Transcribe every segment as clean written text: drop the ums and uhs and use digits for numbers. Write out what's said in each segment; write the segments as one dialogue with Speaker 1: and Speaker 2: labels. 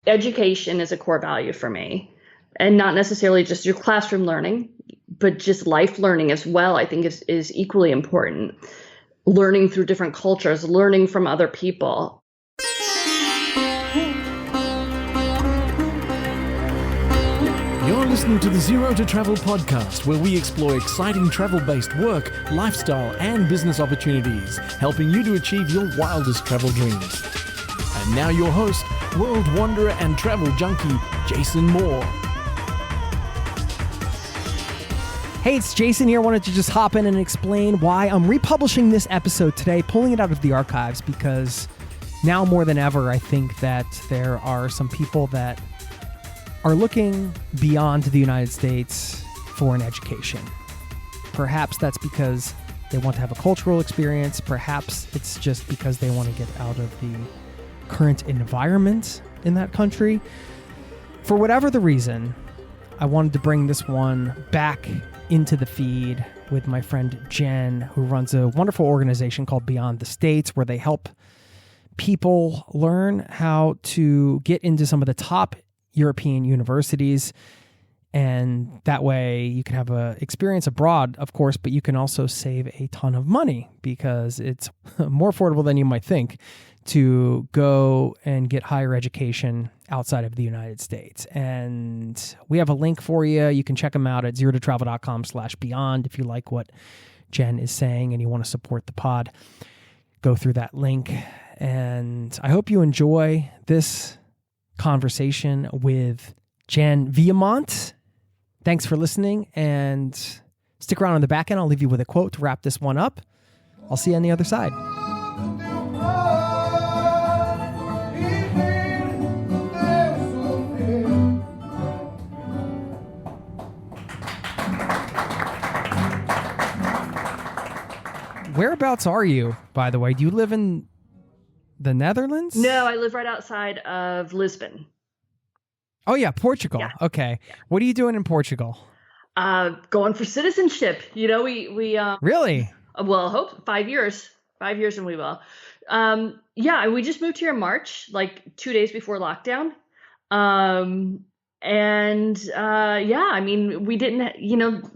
Speaker 1: education is a core value for me, and not necessarily just your classroom learning, but just life learning as well. I think is equally important. Learning through different cultures, learning from other people.
Speaker 2: You're listening to the Zero to Travel podcast, where we explore exciting travel-based work, lifestyle, and business opportunities, helping you to achieve your wildest travel dreams. And now your host, world wanderer and travel junkie, Jason Moore.
Speaker 3: Hey, it's Jason here. I wanted to just hop in and explain why I'm republishing this episode today, pulling it out of the archives, because now more than ever, I think that there are some people that are looking beyond the United States for an education. Perhaps that's because they want to have a cultural experience. Perhaps it's just because they want to get out of the current environment in that country. For whatever the reason, I wanted to bring this one back into the feed with my friend Jenn, who runs a wonderful organization called Beyond the States, where they help people learn how to get into some of the top European universities. And that way you can have a experience abroad, of course, but you can also save a ton of money because it's more affordable than you might think to go and get higher education outside of the United States. And we have a link for you. You can check them out at zerototravel.com/beyond. If you like what Jenn is saying and you want to support the pod, go through that link. And I hope you enjoy this conversation with Jenn Viemont. Thanks for listening, and stick around on the back end. I'll leave you with a quote to wrap this one up. I'll see you on the other side. Whereabouts are you, by the way? Do you live in the Netherlands?
Speaker 1: No, I live right outside of Lisbon.
Speaker 3: Oh, yeah, Portugal. Yeah. Okay. Yeah. What are you doing in Portugal?
Speaker 1: Going for citizenship. You know, we
Speaker 3: Really?
Speaker 1: Well, I hope 5 years. 5 years and we will. Yeah, we just moved here in March, like 2 days before lockdown. Yeah, I mean, we didn't,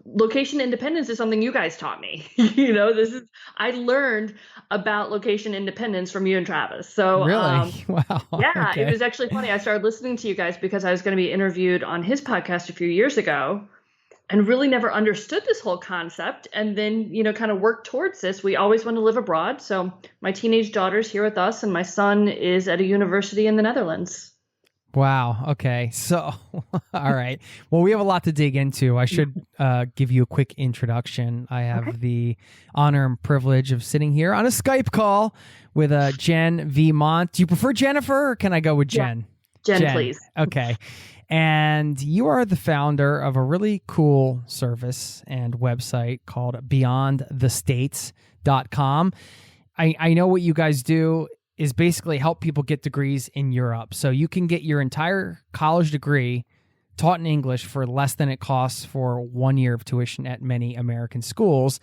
Speaker 1: location independence is something you guys taught me. I learned about location independence from you and Travis. So
Speaker 3: really? Wow.
Speaker 1: Yeah,
Speaker 3: okay.
Speaker 1: It was actually funny. I started listening to you guys because I was going to be interviewed on his podcast a few years ago and really never understood this whole concept. And then, kind of worked towards this. We always want to live abroad. So my teenage daughter's here with us and my son is at a university in the Netherlands.
Speaker 3: Wow. Okay. So, all right. Well, we have a lot to dig into. I should give you a quick introduction. I have the honor and privilege of sitting here on a Skype call with Jenn Viemont. Do you prefer Jennifer or can I go with Jenn?
Speaker 1: Yeah. Jenn, please.
Speaker 3: Okay. And you are the founder of a really cool service and website called beyondthestates.com. I know what you guys do is basically help people get degrees in Europe. So you can get your entire college degree taught in English for less than it costs for 1 year of tuition at many American schools.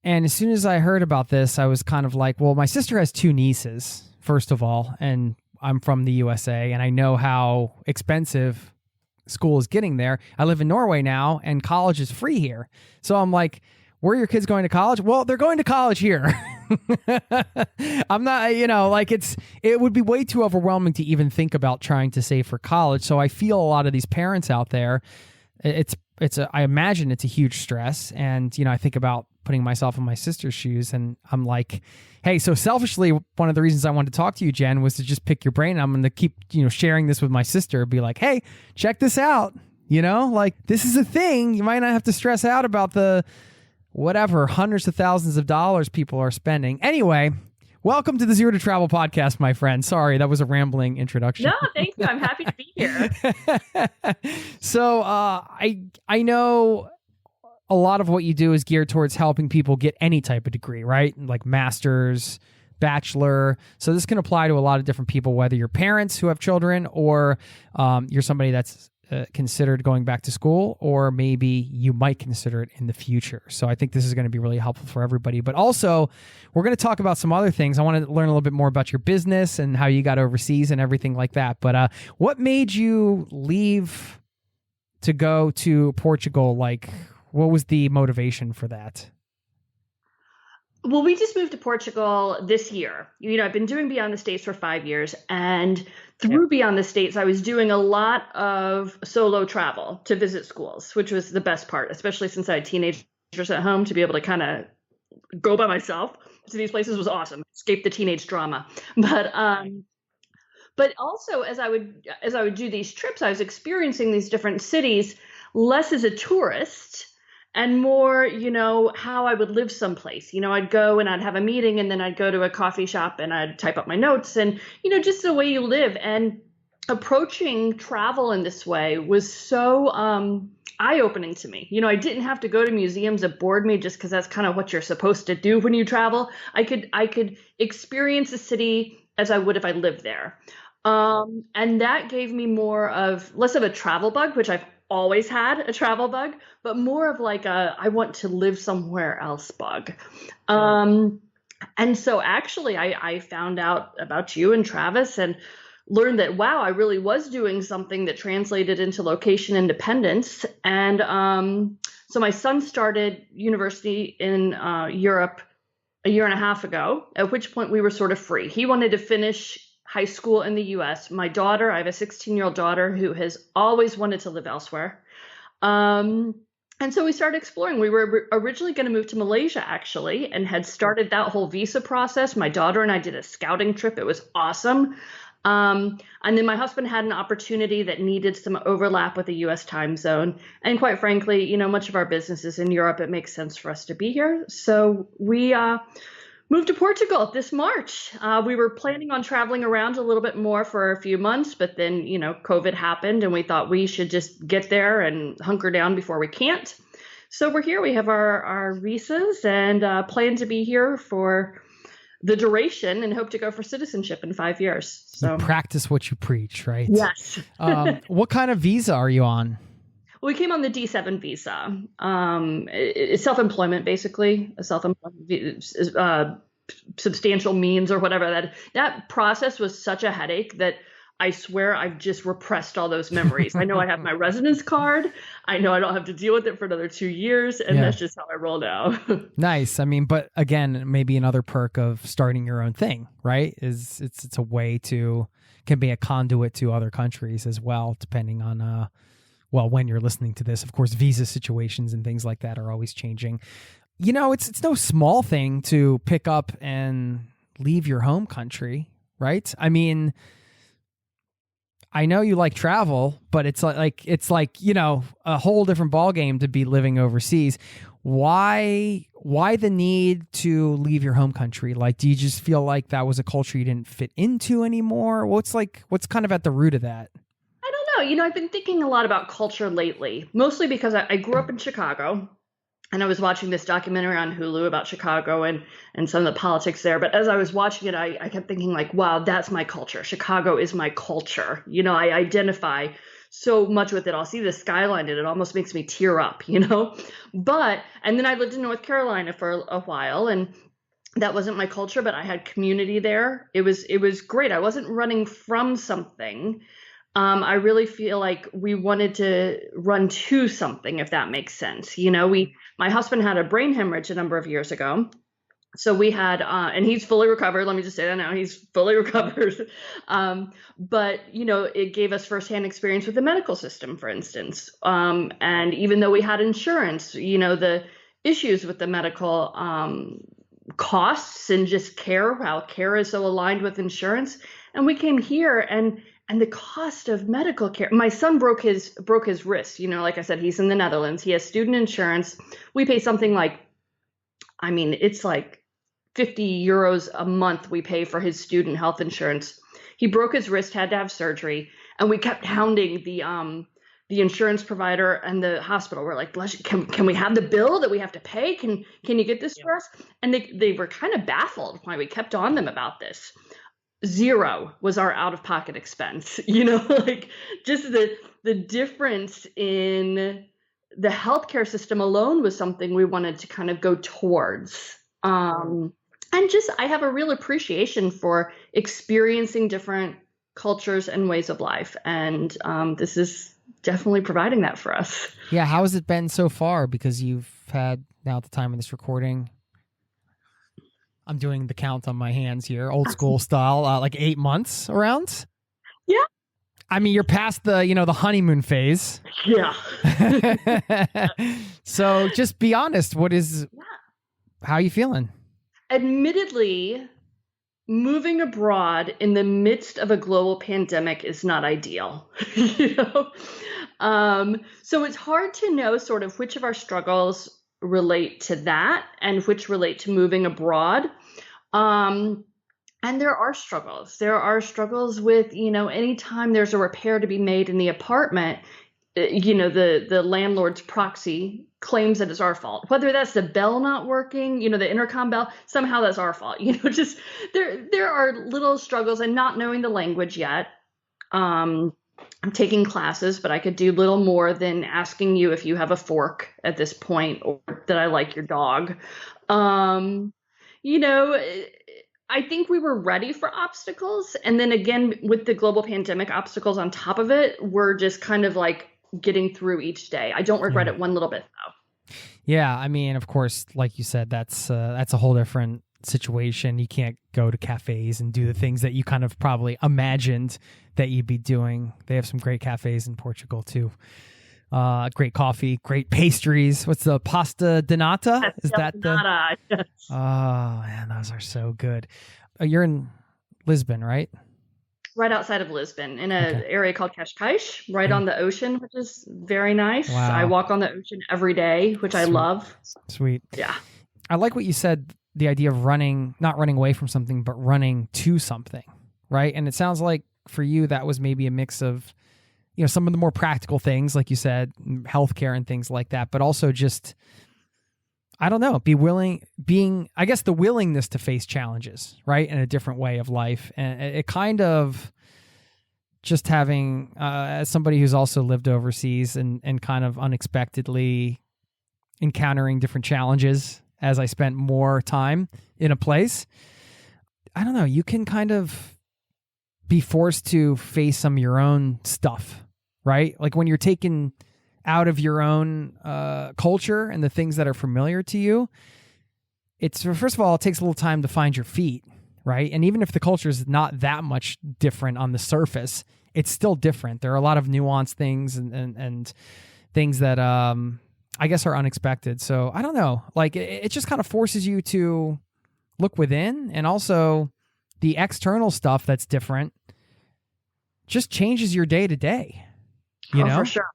Speaker 3: And as soon as I heard about this, I was kind of like, well, my sister has 2 nieces, first of all, and I'm from the USA, and I know how expensive school is getting there. I live in Norway now, and college is free here. So I'm like, where are your kids going to college? Well, they're going to college here. I'm not, it would be way too overwhelming to even think about trying to save for college. So I feel a lot of these parents out there, I imagine it's a huge stress. And, I think about putting myself in my sister's shoes and I'm like, hey, so selfishly, one of the reasons I wanted to talk to you, Jenn, was to just pick your brain. I'm going to keep, sharing this with my sister, be like, hey, check this out. This is a thing. You might not have to stress out about the whatever, hundreds of thousands of dollars people are spending. Anyway, welcome to the Zero to Travel podcast, my friend. Sorry, that was a rambling introduction.
Speaker 1: No, thank you. I'm happy to be here.
Speaker 3: So I know a lot of what you do is geared towards helping people get any type of degree, right? Like master's, bachelor. So this can apply to a lot of different people, whether you're parents who have children or you're somebody that's considered going back to school, or maybe you might consider it in the future. So I think this is going to be really helpful for everybody. But also, we're going to talk about some other things. I want to learn a little bit more about your business and how you got overseas and everything like that. But what made you leave to go to Portugal? Like, what was the motivation for that?
Speaker 1: Well, we just moved to Portugal this year. I've been doing Beyond the States for 5 years, and through Beyond the States, I was doing a lot of solo travel to visit schools, which was the best part, especially since I had teenagers at home. To be able to kind of go by myself to these places was awesome. Escape the teenage drama. But also as I would do these trips, I was experiencing these different cities less as a tourist and more, how I would live someplace. I'd go and I'd have a meeting, and then I'd go to a coffee shop and I'd type up my notes, and, just the way you live. And approaching travel in this way was so eye-opening to me. I didn't have to go to museums that bored me just because that's kind of what you're supposed to do when you travel. I could experience a city as I would if I lived there. And that gave me less of a travel bug, which I've always had a travel bug, but more of like I want to live somewhere else bug. And so actually I found out about you and Travis and learned that, wow, I really was doing something that translated into location independence. And so my son started university in Europe a year and a half ago, at which point we were sort of free. He wanted to finish high school in the US. My daughter, I have a 16-year-old daughter who has always wanted to live elsewhere. And so we started exploring. We were originally going to move to Malaysia, actually, and had started that whole visa process. My daughter and I did a scouting trip. It was awesome. And then my husband had an opportunity that needed some overlap with the US time zone. And quite frankly, much of our business is in Europe. It makes sense for us to be here. So we moved to Portugal this March. We were planning on traveling around a little bit more for a few months, but then, COVID happened and we thought we should just get there and hunker down before we can't. So we're here. We have our visas and plan to be here for the duration and hope to go for citizenship in 5 years. So
Speaker 3: you practice what you preach, right?
Speaker 1: Yes.
Speaker 3: What kind of visa are you on?
Speaker 1: Well, we came on the D7 visa. It's self-employment, basically, a self-employment substantial means or whatever. That process was such a headache that I swear I've just repressed all those memories. I know I have my residence card. I know I don't have to deal with it for another 2 years, and that's just how I roll now.
Speaker 3: Nice. I mean, but again, maybe another perk of starting your own thing, right? Is it's a way can be a conduit to other countries as well, depending on when you're listening to this. Of course, visa situations and things like that are always changing. It's no small thing to pick up and leave your home country, right? I mean, I know you like travel, but it's like a whole different ballgame to be living overseas. Why the need to leave your home country? Like, do you just feel like that was a culture you didn't fit into anymore? What's kind of at the root of that?
Speaker 1: I don't know. I've been thinking a lot about culture lately, mostly because I grew up in Chicago. And I was watching this documentary on Hulu about Chicago and some of the politics there. But as I was watching it, I kept thinking like, wow, that's my culture. Chicago is my culture. I identify so much with it. I'll see the skyline and it almost makes me tear up, and then I lived in North Carolina for a while, and that wasn't my culture, but I had community there. It was great. I wasn't running from something. I really feel like we wanted to run to something, if that makes sense. My husband had a brain hemorrhage a number of years ago. So we had, and he's fully recovered. Let me just say that now, he's fully recovered. But, it gave us firsthand experience with the medical system, for instance. And even though we had insurance, the issues with the medical costs and just care, how care is so aligned with insurance. And we came here and the cost of medical care. My son broke his wrist. Like I said, he's in the Netherlands. He has student insurance. We pay something like, it's like 50 euros a month we pay for his student health insurance. He broke his wrist, had to have surgery, and we kept hounding the insurance provider and the hospital. We're like, can we have the bill that we have to pay? Can you get this for us? And they were kind of baffled why we kept on them about this. zero was our out-of-pocket expense. Like just the difference in the healthcare system alone was something we wanted to kind of go towards. And just, I have a real appreciation for experiencing different cultures and ways of life. And this is definitely providing that for us.
Speaker 3: Yeah. How has it been so far? Because you've had, now at the time of this recording, I'm doing the count on my hands here, old school style, like 8 months around.
Speaker 1: Yeah.
Speaker 3: I mean, you're past the, the honeymoon phase.
Speaker 1: Yeah.
Speaker 3: So just be honest. How are you feeling?
Speaker 1: Admittedly, moving abroad in the midst of a global pandemic is not ideal. So it's hard to know sort of which of our struggles relate to that and which relate to moving abroad. And there are struggles. There are struggles with, anytime there's a repair to be made in the apartment, the landlord's proxy claims that it's our fault. Whether that's the bell not working, the intercom bell, somehow that's our fault. Just there are little struggles, and not knowing the language yet. I'm taking classes, but I could do little more than asking you if you have a fork at this point, or that I like your dog. I think we were ready for obstacles. And then again, with the global pandemic, obstacles on top of it, we're just kind of like getting through each day. I don't regret it one little bit, though.
Speaker 3: Yeah. I mean, of course, like you said, that's a whole different situation. You can't go to cafes and do the things that you kind of probably imagined that you'd be doing. They have some great cafes in Portugal too. Great coffee, great pastries. What's the pasta di nata? Is that
Speaker 1: the? Yes.
Speaker 3: Oh man, those are so good. You're in Lisbon, right?
Speaker 1: Right outside of Lisbon, in an area called Cascais, right on the ocean, which is very nice.
Speaker 3: Wow.
Speaker 1: I walk on the ocean every day, which I love.
Speaker 3: Sweet.
Speaker 1: Yeah.
Speaker 3: I like what you said, the idea of not running away from something, but running to something, right? And it sounds like for you, that was maybe a mix of, some of the more practical things, like you said, healthcare and things like that, but also just, I don't know, I guess the willingness to face challenges, right? In a different way of life. And it kind of just having, as somebody who's also lived overseas and kind of unexpectedly encountering different challenges as I spent more time in a place, I don't know, you can kind of be forced to face some of your own stuff, right? Like when you're taken out of your own culture and the things that are familiar to you, first of all, it takes a little time to find your feet, right? And even if the culture is not that much different on the surface, it's still different. There are a lot of nuanced things and things that I guess are unexpected. So I don't know, like it just kind of forces you to look within, and also the external stuff that's different just changes your day to day.
Speaker 1: For sure.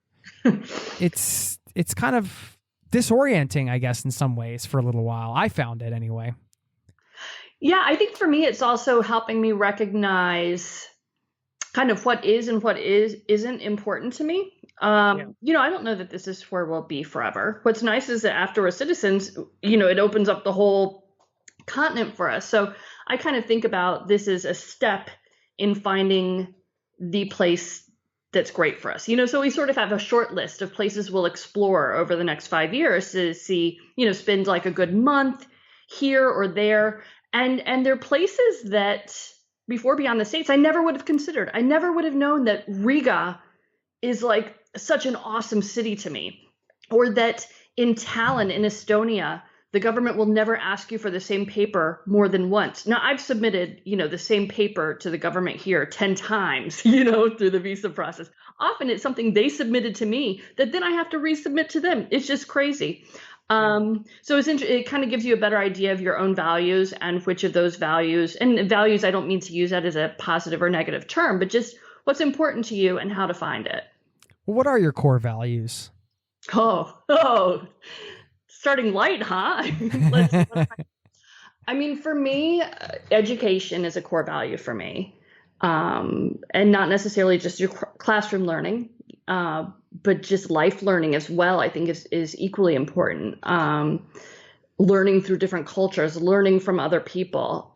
Speaker 3: It's kind of disorienting, I guess, in some ways for a little while. I found it anyway.
Speaker 1: Yeah, I think for me, it's also helping me recognize kind of what is and what isn't important to me. I don't know that this is where we'll be forever. What's nice is that after we're citizens, it opens up the whole continent for us. So I kind of think about this as a step in finding the place that's great for us. So we sort of have a short list of places we'll explore over the next 5 years to see, spend like a good month here or there. And they're places that before Beyond the States, I never would have considered. I never would have known that Riga is like such an awesome city to me, or that in Tallinn in Estonia, the government will never ask you for the same paper more than once. Now, I've submitted, the same paper to the government here 10 times, through the visa process. Often it's something they submitted to me that then I have to resubmit to them. It's just crazy. So it kind of gives you a better idea of your own values and which of those values, and values, I don't mean to use that as a positive or negative term, but just what's important to you and how to find it.
Speaker 3: What are your core values?
Speaker 1: Oh. Starting light, huh? I mean, for me, education is a core value for me. And not necessarily just your classroom learning, but just life learning as well, I think is equally important. Learning through different cultures, learning from other people,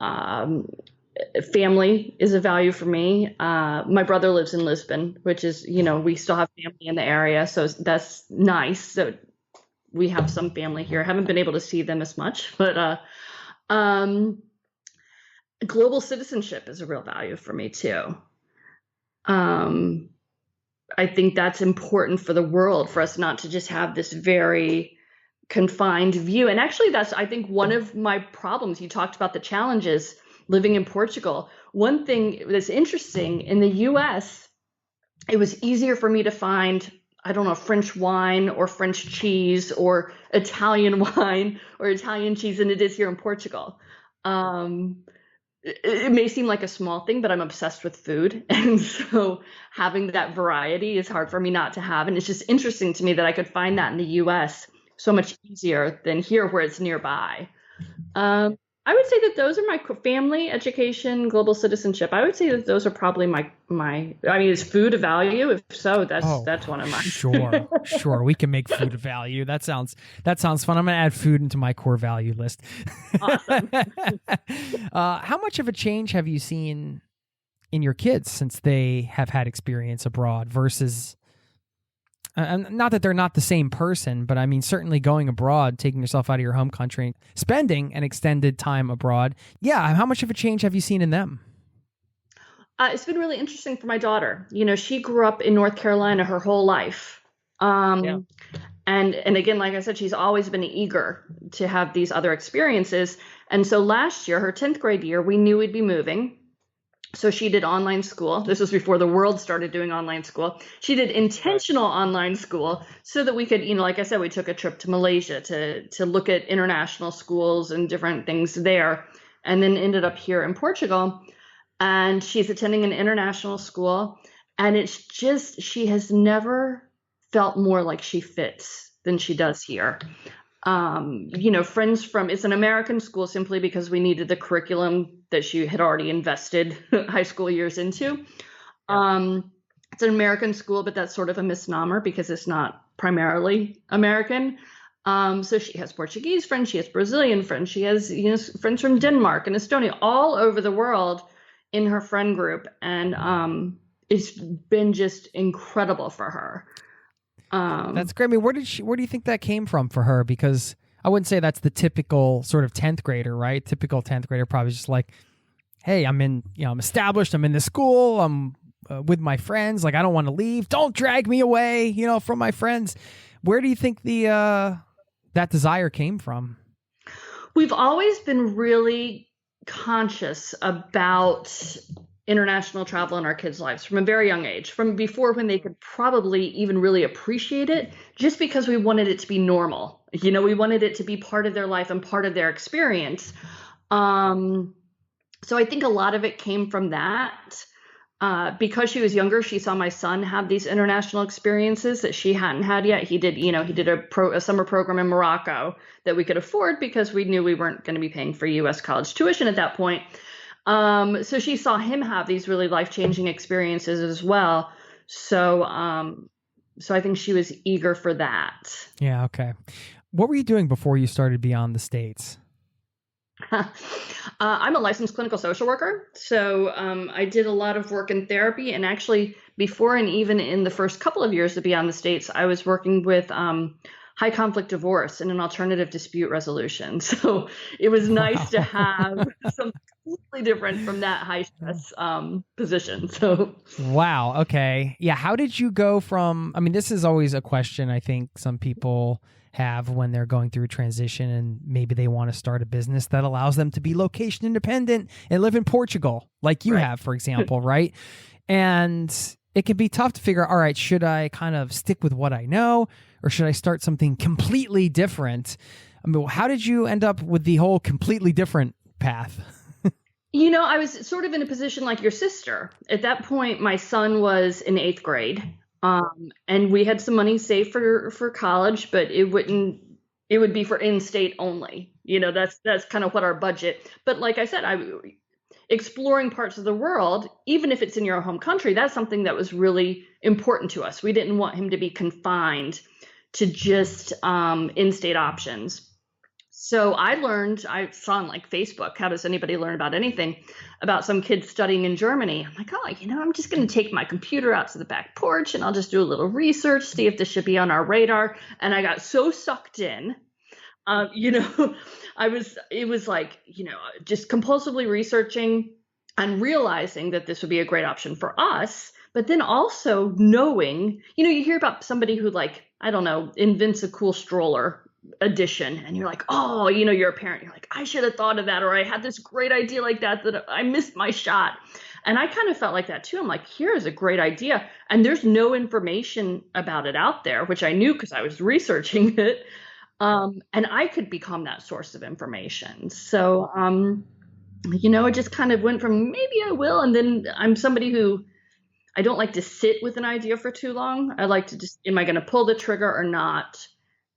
Speaker 1: family is a value for me. My brother lives in Lisbon, which is, we still have family in the area. So that's nice. So we have some family here. I haven't been able to see them as much, but global citizenship is a real value for me too. I think that's important for the world, for us not to just have this very confined view. And actually, that's, I think, one of my problems. You talked about the challenges living in Portugal. One thing that's interesting, in the US, it was easier for me to find, I don't know, French wine or French cheese or Italian wine or Italian cheese than it is here in Portugal. It may seem like a small thing, but I'm obsessed with food. And so having that variety is hard for me not to have. And it's just interesting to me that I could find that in the US so much easier than here where it's nearby. I would say that those are my family, education, global citizenship. I would say that those are probably my. I mean, is food a value? If so, that's one of mine.
Speaker 3: Sure. We can make food a value. That sounds fun. I'm gonna add food into my core value list.
Speaker 1: Awesome.
Speaker 3: How much of a change have you seen in your kids since they have had experience abroad versus? Not that they're not the same person, but I mean, certainly going abroad, taking yourself out of your home country, spending an extended time abroad. Yeah. How much of a change have you seen in them?
Speaker 1: It's been really interesting for my daughter. She grew up in North Carolina her whole life. Yeah. And again, like I said, she's always been eager to have these other experiences. And so last year, her 10th grade year, we knew we'd be moving. So she did online school. This was before the world started doing online school. She did intentional online school so that we could, like I said, we took a trip to Malaysia to look at international schools and different things there, and then ended up here in Portugal. And she's attending an international school. And it's just, she has never felt more like she fits than she does here. Friends from, it's an American school simply because we needed the curriculum that she had already invested high school years into. It's an American school, but that's sort of a misnomer because it's not primarily American. So she has Portuguese friends, she has Brazilian friends, she has friends from Denmark and Estonia, all over the world in her friend group. And it's been just incredible for her.
Speaker 3: That's great. I mean, where do you think that came from for her? Because I wouldn't say that's the typical sort of 10th grader, right? Typical 10th grader probably just like, hey, I'm established. I'm in this school. I'm with my friends. Like, I don't want to leave. Don't drag me away, from my friends. Where do you think that desire came from?
Speaker 1: We've always been really conscious about international travel in our kids' lives from a very young age, from before when they could probably even really appreciate it, just because we wanted it to be normal. We wanted it to be part of their life and part of their experience. So I think a lot of it came from that. Because she was younger, she saw my son have these international experiences that she hadn't had yet. He did a summer program in Morocco that we could afford because we knew we weren't going to be paying for U.S. college tuition at that point. So she saw him have these really life-changing experiences as well. So I think she was eager for that.
Speaker 3: Yeah. Okay. What were you doing before you started Beyond the States?
Speaker 1: I'm a licensed clinical social worker. So I did a lot of work in therapy, and actually before and even in the first couple of years of Beyond the States, I was working with high conflict divorce and an alternative dispute resolution. So it was nice to have something completely different from that high stress position. So
Speaker 3: wow. Okay. Yeah. How did you go from, I mean, this is always a question I think some people have when they're going through a transition and maybe they want to start a business that allows them to be location independent and live in Portugal, like you have, for example, right? And it can be tough to figure out, all right, should I kind of stick with what I know or should I start something completely different? I mean, how did you end up with the whole completely different path?
Speaker 1: I was sort of in a position like your sister. At that point, my son was in 8th grade. And we had some money saved for college, but it would be for in-state only. That's kind of what our budget. But like I said, exploring parts of the world, even if it's in your home country, that's something that was really important to us. We didn't want him to be confined to just in-state options. So I saw on like Facebook, how does anybody learn about anything, about some kids studying in Germany. I'm like, oh, I'm just going to take my computer out to the back porch and I'll just do a little research, see if this should be on our radar. And I got so sucked in, it was like, just compulsively researching and realizing that this would be a great option for us. But then also knowing, you hear about somebody who, like, I don't know, invents a cool stroller addition, and you're like, oh, you're a parent. You're like, I should have thought of that, or I had this great idea like that I missed my shot. And I kind of felt like that too. I'm like, here's a great idea, and there's no information about it out there, which I knew because I was researching it. And I could become that source of information. So, it just kind of went from maybe I will, and then I'm somebody who, I don't like to sit with an idea for too long. I like to just, am I going to pull the trigger or not?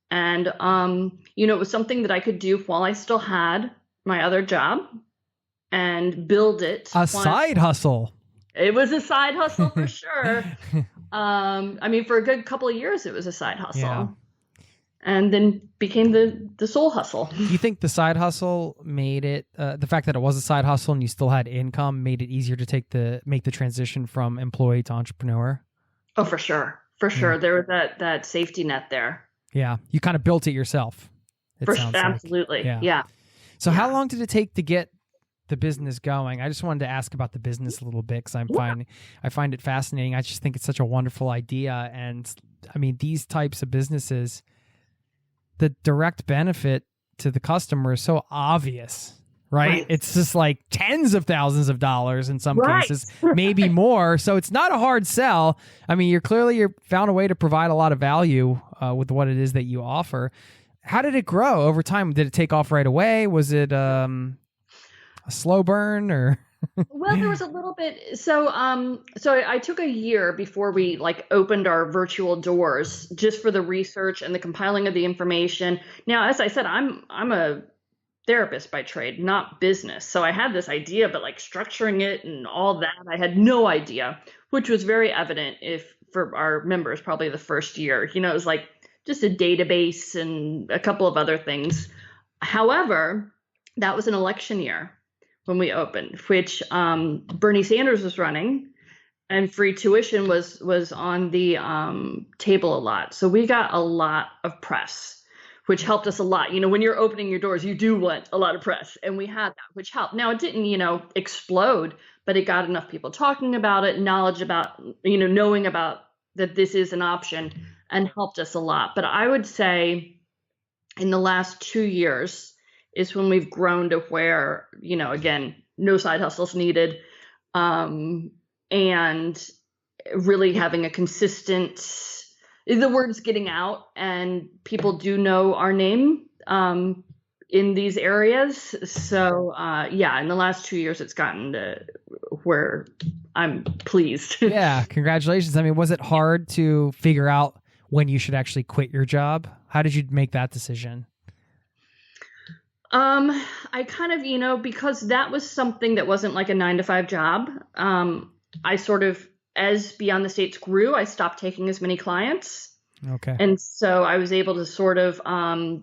Speaker 1: And, it was something that I could do while I still had my other job and build it.
Speaker 3: A side hustle.
Speaker 1: It was a side hustle for sure. For a good couple of years, it was a side hustle. Yeah. And then became the sole hustle.
Speaker 3: Do you think the side hustle made it, the fact that it was a side hustle and you still had income, made it easier to make the transition from employee to entrepreneur? Oh,
Speaker 1: for sure. For sure. Yeah. There was that safety net there.
Speaker 3: Yeah. You kind of built it yourself.
Speaker 1: Absolutely. Like. Yeah.
Speaker 3: So how long did it take to get the business going? I just wanted to ask about the business a little bit because I find it fascinating. I just think it's such a wonderful idea. And these types of businesses, the direct benefit to the customer is so obvious, right? It's just like tens of thousands of dollars in some cases, maybe more. So it's not a hard sell. You're found a way to provide a lot of value with what it is that you offer. How did it grow over time? Did it take off right away? Was it a slow burn or?
Speaker 1: Well, there was a little bit. So I took a year before we opened our virtual doors just for the research and the compiling of the information. Now, as I said, I'm a therapist by trade, not business. So I had this idea, but structuring it and all that, I had no idea, which was very evident for our members, probably the first year, it was just a database and a couple of other things. However, that was an election year when we opened, which Bernie Sanders was running, and free tuition was on the table a lot. So we got a lot of press, which helped us a lot. When you're opening your doors, you do want a lot of press, and we had that, which helped. Now, it didn't, explode, but it got enough people talking about it, knowledge about, knowing about that this is an option, and helped us a lot. But I would say in the last 2 years is when we've grown to where, again, no side hustles needed, and really having a consistent, the word's getting out, and people do know our name in these areas. So, in the last 2 years, it's gotten to where I'm pleased.
Speaker 3: Yeah, congratulations. Was it hard to figure out when you should actually quit your job? How did you make that decision?
Speaker 1: I kind of, because that was something that wasn't like a 9-to-5 job. I sort of, as Beyond the States grew, I stopped taking as many clients.
Speaker 3: Okay.
Speaker 1: And so I was able to sort of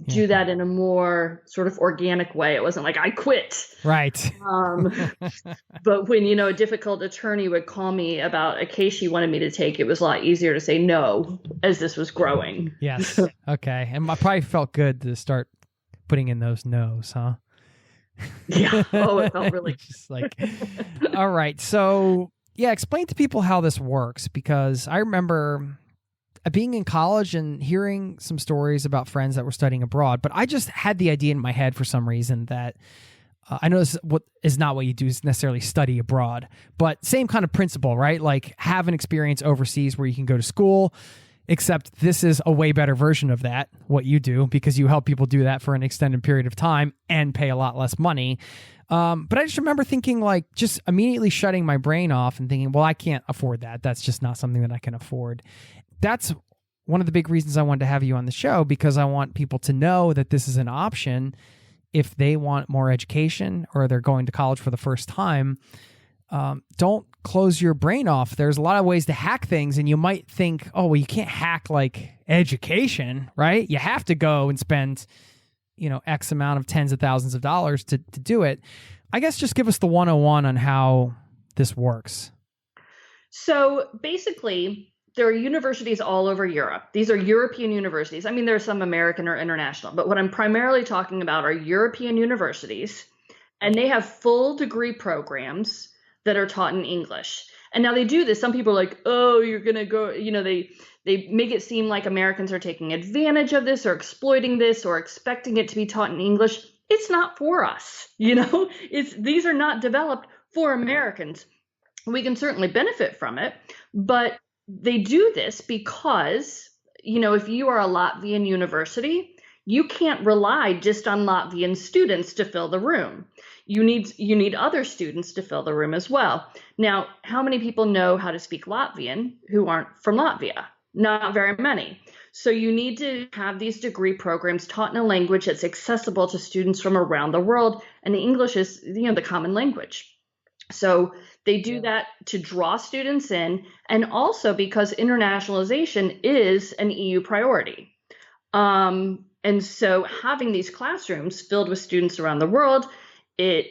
Speaker 1: do that in a more sort of organic way. It wasn't like I quit.
Speaker 3: Right.
Speaker 1: But when, a difficult attorney would call me about a case she wanted me to take, it was a lot easier to say no as this was growing.
Speaker 3: Yes. Okay. And I probably felt good to start putting in those no's, huh?
Speaker 1: Yeah. Oh, it felt really
Speaker 3: just all right. So explain to people how this works, because I remember being in college and hearing some stories about friends that were studying abroad, but I just had the idea in my head for some reason that I know this is not what you do is necessarily study abroad, but same kind of principle, right? Have an experience overseas where you can go to school, except this is a way better version of that, what you do, because you help people do that for an extended period of time and pay a lot less money. But I just remember thinking just immediately shutting my brain off and thinking, well, I can't afford that. That's just not something that I can afford. That's one of the big reasons I wanted to have you on the show, because I want people to know that this is an option if they want more education or they're going to college for the first time. Don't close your brain off. There's a lot of ways to hack things, and you might think, oh, well, you can't hack education, right? You have to go and spend X amount of tens of thousands of dollars to do it. I guess just give us the 101 on how this works.
Speaker 1: So basically, there are universities all over Europe. These are European universities. I mean, there are some American or international, but what I'm primarily talking about are European universities, and they have full degree programs that are taught in English. And now they do this. Some people are like, oh, you're going to go, they make it seem like Americans are taking advantage of this or exploiting this or expecting it to be taught in English. It's not for us. These are not developed for Americans. We can certainly benefit from it, but they do this because, if you are a Latvian university, you can't rely just on Latvian students to fill the room. You need other students to fill the room as well. Now, how many people know how to speak Latvian who aren't from Latvia? Not very many. So you need to have these degree programs taught in a language that's accessible to students from around the world, and English is, the common language. So they do that to draw students in, and also because internationalization is an EU priority. And so having these classrooms filled with students around the world, it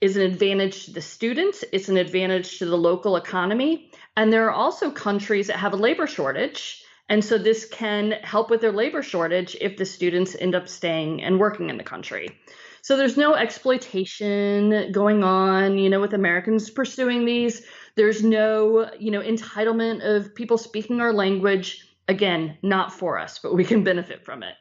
Speaker 1: is an advantage to the students. It's an advantage to the local economy. And there are also countries that have a labor shortage. And so this can help with their labor shortage if the students end up staying and working in the country. So there's no exploitation going on, with Americans pursuing these. There's no, entitlement of people speaking our language. Again, not for us, but we can benefit from it.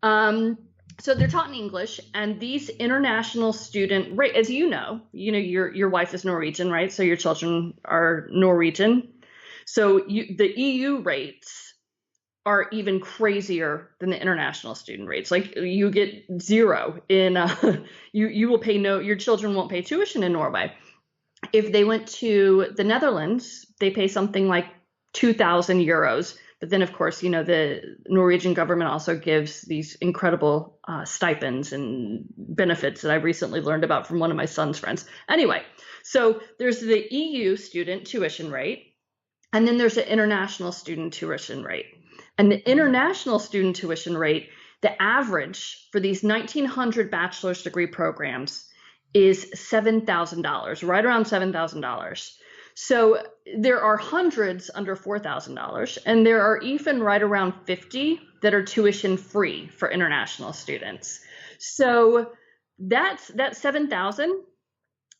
Speaker 1: So they're taught in English, and these international student rate, as your wife is Norwegian, right? So your children are Norwegian. So the EU rates are even crazier than the international student rates. Like you get zero in, you will pay your children won't pay tuition in Norway. If they went to the Netherlands, they pay something like 2,000 euros. But then, of course, the Norwegian government also gives these incredible stipends and benefits that I recently learned about from one of my son's friends. Anyway, so there's the EU student tuition rate, and then there's the international student tuition rate. And the international student tuition rate, the average for these 1,900 bachelor's degree programs is $7,000, right around $7,000. So there are hundreds under $4,000, and there are even right around 50 that are tuition free for international students. So that 7,000,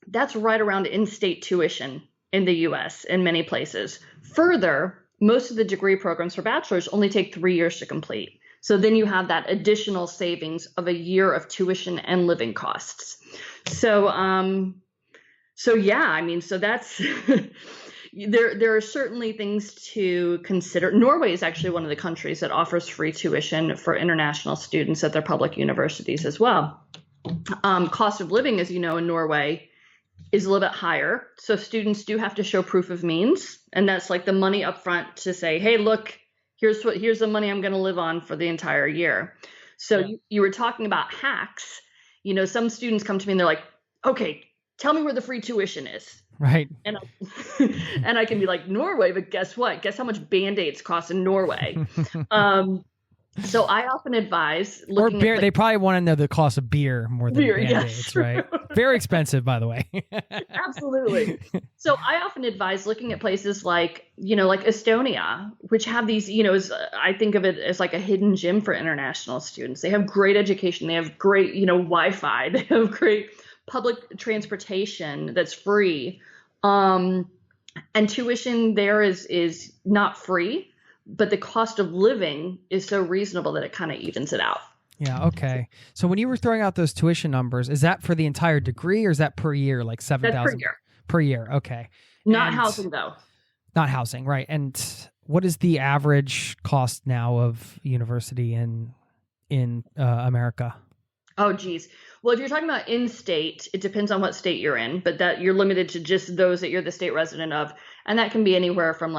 Speaker 1: that's right around in-state tuition in the US in many places. Further, most of the degree programs for bachelor's only take 3 years to complete. So then you have that additional savings of a year of tuition and living costs. So that's there are certainly things to consider. Norway is actually one of the countries that offers free tuition for international students at their public universities as well. Cost of living, as you know, in Norway is a little bit higher. So students do have to show proof of means. And that's like the money up front to say, hey, look, here's the money I'm going to live on for the entire year. So you were talking about hacks. Some students come to me and they're like, okay, tell me where the free tuition is.
Speaker 3: Right.
Speaker 1: And I can be like, Norway, but guess what? Guess how much Band-Aids cost in Norway? So I often advise looking
Speaker 3: or beer.
Speaker 1: at
Speaker 3: They probably want to know the cost of beer more than Band-Aids, right? Very expensive, by the way.
Speaker 1: Absolutely. So I often advise looking at places like Estonia, which have these, I think of it as like a hidden gem for international students. They have great education. They have great, Wi-Fi. They have great public transportation that's free. And tuition there is not free, but the cost of living is so reasonable that it kind of evens it out.
Speaker 3: Yeah. Okay. So when you were throwing out those tuition numbers, is that for the entire degree or is that per year, like 7,000
Speaker 1: per year?
Speaker 3: Per year. Okay.
Speaker 1: Not housing though.
Speaker 3: Not housing. Right. And what is the average cost now of university in America?
Speaker 1: Oh, geez. Well, if you're talking about in-state, it depends on what state you're in, but that you're limited to just those that you're the state resident of. And that can be anywhere from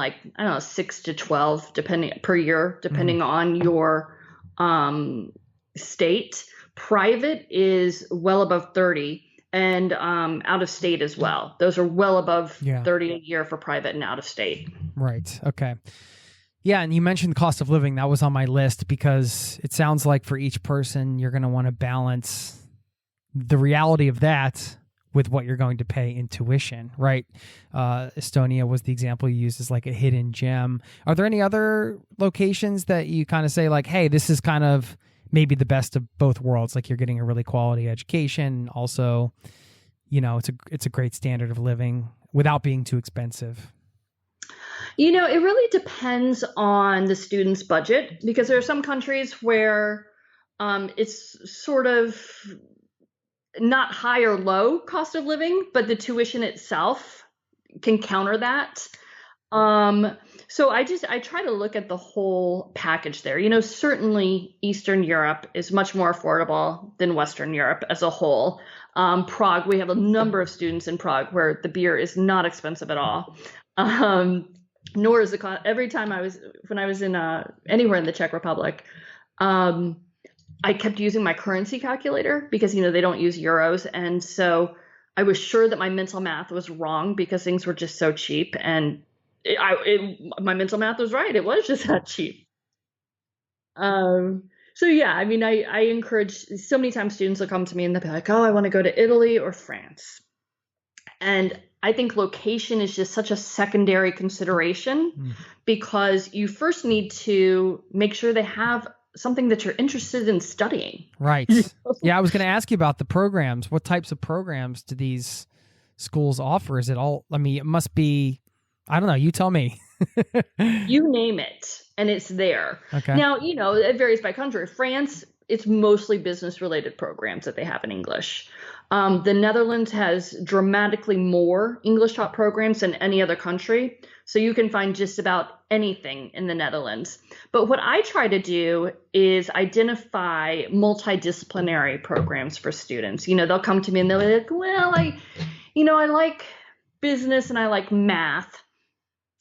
Speaker 1: 6 to 12 per year, depending on your state. Private is well above 30 and out of state as well. Those are well above 30 a year for private and out of state.
Speaker 3: Right. Okay. Yeah, and you mentioned cost of living. That was on my list because it sounds like for each person, you're going to want to balance the reality of that with what you're going to pay in tuition, right? Estonia was the example you used as like a hidden gem. Are there any other locations that you kind of say like, hey, this is kind of maybe the best of both worlds? Like you're getting a really quality education. Also, it's a great standard of living without being too expensive.
Speaker 1: It really depends on the student's budget, because there are some countries where it's sort of not high or low cost of living, but the tuition itself can counter that. So I try to look at the whole package there. Certainly Eastern Europe is much more affordable than Western Europe as a whole. Prague, we have a number of students in Prague where the beer is not expensive at all. Nor is the cost. Every time when I was in anywhere in the Czech Republic, I kept using my currency calculator because, they don't use euros. And so I was sure that my mental math was wrong because things were just so cheap. And my mental math was right. It was just that cheap. So yeah, I encourage, so many times students will come to me and they'll be like, oh, I want to go to Italy or France. And I think location is just such a secondary consideration because you first need to make sure they have something that you're interested in studying.
Speaker 3: Right. Yeah, I was going to ask you about the programs. What types of programs do these schools offer? Is it all, it must be, I don't know, you tell me.
Speaker 1: You name it, and it's there.
Speaker 3: Okay.
Speaker 1: Now, it varies by country. France, it's mostly business-related programs that they have in English. The Netherlands has dramatically more English taught programs than any other country. So you can find just about anything in the Netherlands. But what I try to do is identify multidisciplinary programs for students. They'll come to me and they'll be like, well, I like business and I like math.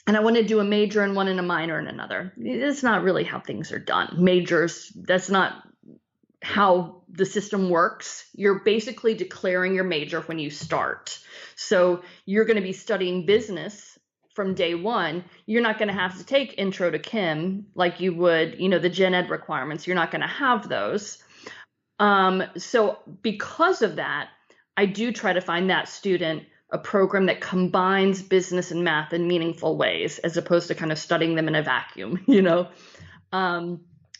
Speaker 1: And I want to do a major in one and a minor in another. It's not really how things are done. Majors, that's not how the system works. You're basically declaring your major when you start. So you're going to be studying business from day one. You're not going to have to take Intro to Chem like you would, the gen ed requirements. You're not going to have those. So because of that, I do try to find that student a program that combines business and math in meaningful ways, as opposed to kind of studying them in a vacuum.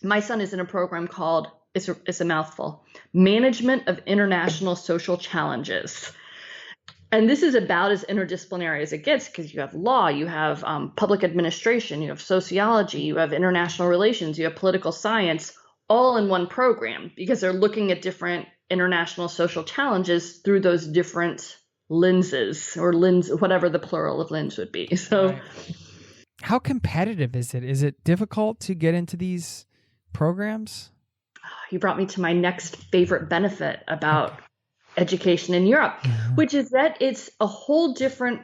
Speaker 1: My son is in a program called, it's a mouthful, Management of International Social Challenges. And this is about as interdisciplinary as it gets, because you have law, you have public administration, you have sociology, you have international relations, you have political science, all in one program, because they're looking at different international social challenges through those different lenses, or whatever the plural of lens would be. So,
Speaker 3: right. How competitive is it? Is it difficult to get into these programs?
Speaker 1: You brought me to my next favorite benefit about education in Europe, which is that it's a whole different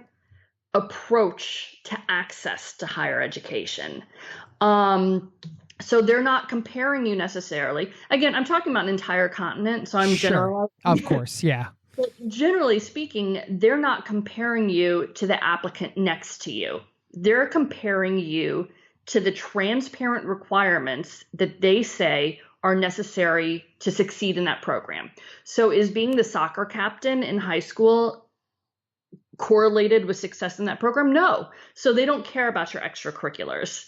Speaker 1: approach to access to higher education. So they're not comparing you necessarily. Again, I'm talking about an entire continent, so I'm generalizing.
Speaker 3: Of course, yeah.
Speaker 1: But generally speaking, they're not comparing you to the applicant next to you. They're comparing you to the transparent requirements that they say are necessary to succeed in that program. So is being the soccer captain in high school correlated with success in that program? No. So they don't care about your extracurriculars.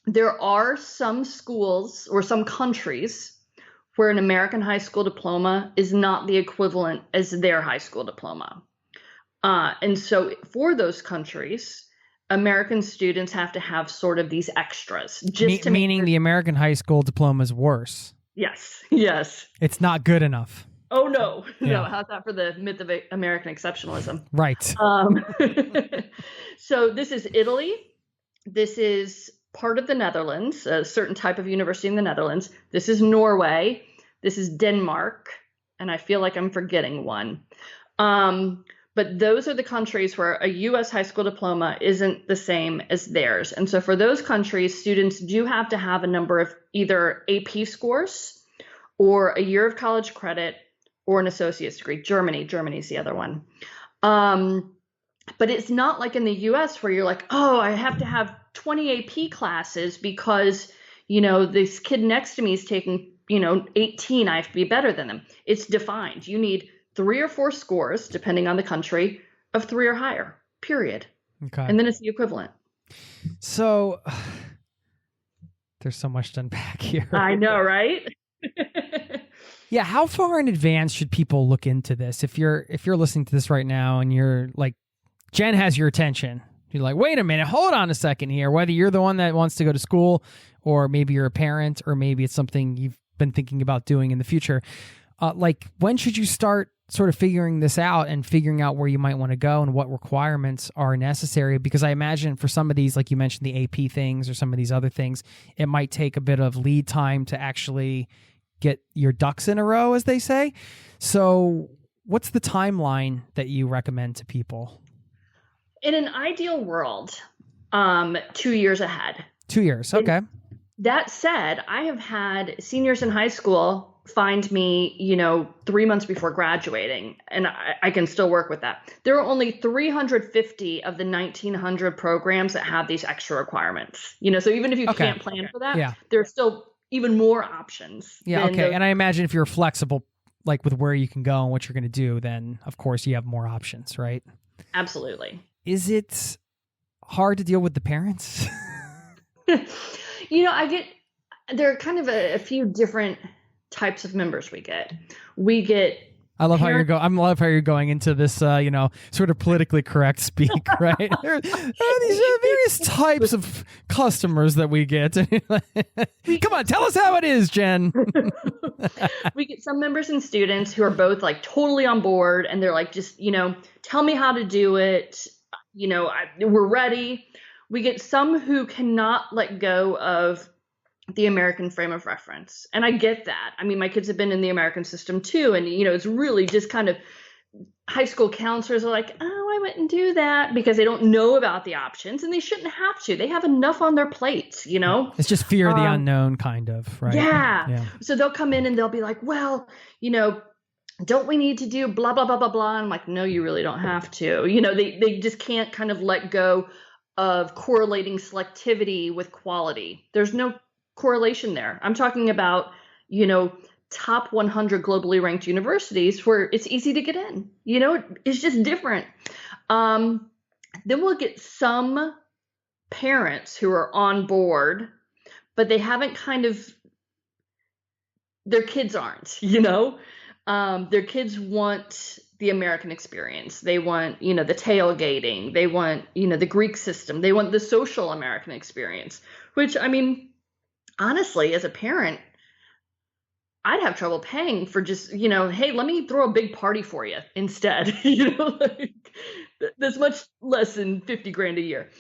Speaker 1: There are some schools or some countries where an American high school diploma is not the equivalent as their high school diploma. And so for those countries, American students have to have sort of these extras.
Speaker 3: Meaning the American high school diploma is worse.
Speaker 1: Yes.
Speaker 3: It's not good enough.
Speaker 1: Oh, no.
Speaker 3: Yeah.
Speaker 1: No, how's that for the myth of American exceptionalism?
Speaker 3: Right.
Speaker 1: So this is Italy. This is part of the Netherlands, a certain type of university in the Netherlands. This is Norway. This is Denmark. And I feel like I'm forgetting one. But those are the countries where a U.S. high school diploma isn't the same as theirs. And so for those countries, students do have to have a number of either AP scores or a year of college credit or an associate's degree. Germany's the other one. But it's not like in the US where you're like, oh, I have to have 20 AP classes because, this kid next to me is taking, 18. I have to be better than them. It's defined. You need 3 or 4 scores, depending on the country, of 3 or higher, period.
Speaker 3: Okay.
Speaker 1: And then it's the equivalent.
Speaker 3: So there's so much to unpack here.
Speaker 1: I know, right?
Speaker 3: Yeah. How far in advance should people look into this? If you're listening to this right now and you're like, Jen has your attention, you're like, wait a minute, hold on a second here. Whether you're the one that wants to go to school, or maybe you're a parent, or maybe it's something you've been thinking about doing in the future. When should you start sort of figuring this out and figuring out where you might want to go and what requirements are necessary? Because I imagine for some of these, like you mentioned, the AP things or some of these other things, it might take a bit of lead time to actually get your ducks in a row, as they say. So what's the timeline that you recommend to people?
Speaker 1: In an ideal world, 2 years ahead.
Speaker 3: 2 years. Okay.
Speaker 1: That said, I have had seniors in high school find me, 3 months before graduating, and I can still work with that. There are only 350 of the 1,900 programs that have these extra requirements. So even if you can't plan for that, there's still even more options.
Speaker 3: Yeah. Okay. And I imagine if you're flexible, like with where you can go and what you're going to do, then of course you have more options, right?
Speaker 1: Absolutely.
Speaker 3: Is it hard to deal with the parents?
Speaker 1: There are kind of a few different types of members we get. I
Speaker 3: love how you're going into this, sort of politically correct speak, right? There are these various types of customers that we get. Come on, tell us how it is, Jen.
Speaker 1: We get some members and students who are both like totally on board, and they're like, just, tell me how to do it. We're ready. We get some who cannot let go of the American frame of reference. And I get that. I mean, my kids have been in the American system too. And, it's really just kind of high school counselors are like, oh, I wouldn't do that, because they don't know about the options, and they shouldn't have to. They have enough on their plates, It's just fear of the unknown, kind of, right? Yeah. So they'll come in and they'll be like, well, don't we need to do blah, blah, blah, blah, blah? And I'm like, no, you really don't have to. They just can't kind of let go of correlating selectivity with quality. There's no correlation there. I'm talking about, top 100 globally ranked universities where it's easy to get in. It's just different. Then we'll get some parents who are on board, but they haven't their kids aren't, their kids want the American experience. They want, the tailgating. They want, the Greek system. They want the social American experience, which, I mean, honestly, as a parent, I'd have trouble paying for just, hey, let me throw a big party for you instead. That's much less than $50,000 a year.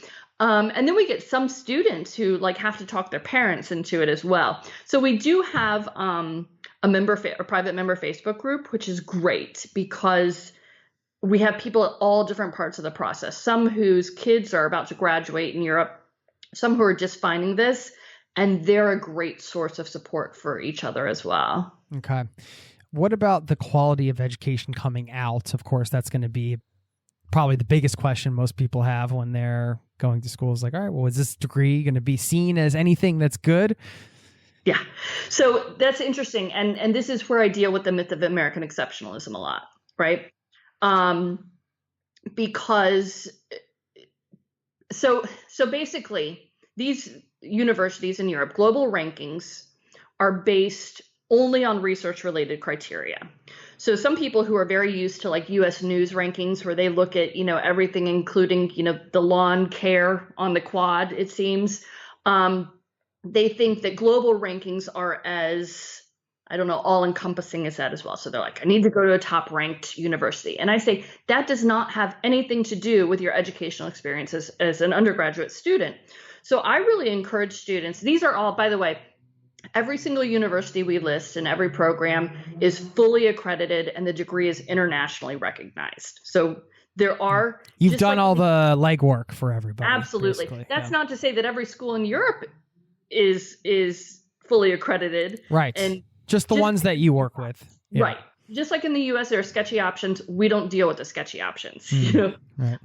Speaker 1: And then we get some students who have to talk their parents into it as well. So we do have a private member Facebook group, which is great because we have people at all different parts of the process. Some whose kids are about to graduate in Europe, some who are just finding this, and they're a great source of support for each other as well.
Speaker 3: Okay. What about the quality of education coming out? Of course, that's going to be probably the biggest question most people have when they're going to school is like, all right, well, is this degree going to be seen as anything that's good?
Speaker 1: Yeah. So that's interesting. And this is where I deal with the myth of American exceptionalism a lot, right? Because so basically these universities in Europe, global rankings are based only on research related criteria. So some people who are very used to US news rankings where they look at, everything, including, the lawn care on the quad, it seems, they think that global rankings are as, all encompassing as that as well. So they're like, I need to go to a top ranked university. And I say that does not have anything to do with your educational experiences as an undergraduate student. So I really encourage students. These are all, by the way, every single university we list and every program is fully accredited and the degree is internationally recognized. So there are.
Speaker 3: You've done all the legwork for everybody.
Speaker 1: Absolutely. That's not to say that every school in Europe is fully accredited.
Speaker 3: Right. And just the ones that you work with.
Speaker 1: Yeah. Right. just like in the US, there are sketchy options. We don't deal with the sketchy options.
Speaker 3: Right.